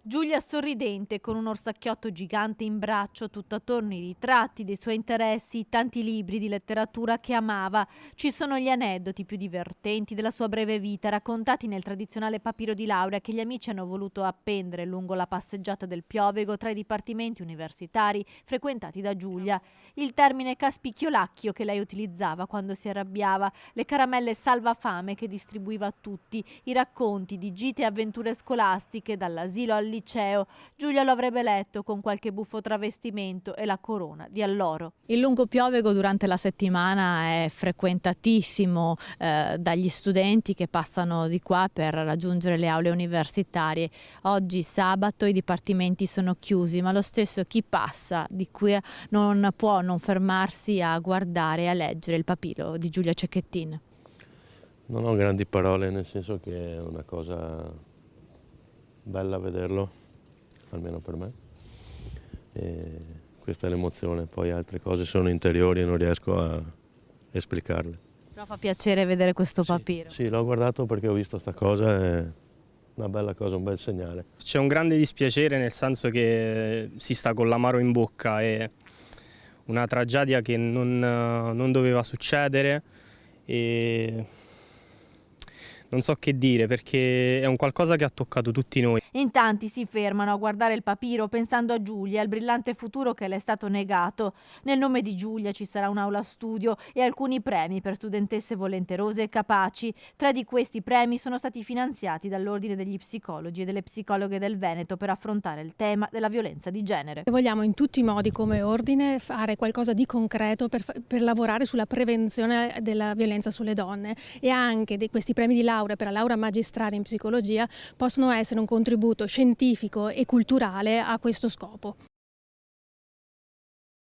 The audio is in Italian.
Giulia sorridente, con un orsacchiotto gigante in braccio, tutto attorno i ritratti dei suoi interessi, tanti libri di letteratura che amava. Ci sono gli aneddoti più divertenti della sua breve vita, raccontati nel tradizionale papiro di laurea che gli amici hanno voluto appendere lungo la passeggiata del Piovego tra i dipartimenti universitari frequentati da Giulia. Il termine caspicchiolacchio che lei utilizzava quando si arrabbiava, le caramelle salvafame che distribuiva a tutti, i racconti di gite e avventure scolastiche dall'asilo al liceo. Giulia lo avrebbe letto con qualche buffo travestimento e la corona di alloro. Il lungo Piovego durante la settimana è frequentatissimo dagli studenti che passano di qua per raggiungere le aule universitarie. Oggi sabato i dipartimenti sono chiusi, ma lo stesso chi passa di qui non può non fermarsi a guardare e a leggere il papiro di Giulia Cecchettin. Non ho grandi parole, nel senso che è una cosa bella vederlo, almeno per me. E questa è l'emozione, poi altre cose sono interiori e non riesco a esplicarle. Però fa piacere vedere questo papiro. Sì, l'ho guardato perché ho visto sta cosa, è una bella cosa, un bel segnale. C'è un grande dispiacere, nel senso che si sta con l'amaro in bocca, è una tragedia che non doveva succedere e non so che dire, perché è un qualcosa che ha toccato tutti noi. In tanti si fermano a guardare il papiro pensando a Giulia e al brillante futuro che le è stato negato. Nel nome di Giulia ci sarà un'aula studio e alcuni premi per studentesse volenterose e capaci. 3 di questi premi sono stati finanziati dall'Ordine degli Psicologi e delle Psicologhe del Veneto per affrontare il tema della violenza di genere. Vogliamo in tutti i modi come ordine fare qualcosa di concreto per lavorare sulla prevenzione della violenza sulle donne, e anche questi premi di laurea per la laurea magistrale in psicologia possono essere un contributo scientifico e culturale a questo scopo.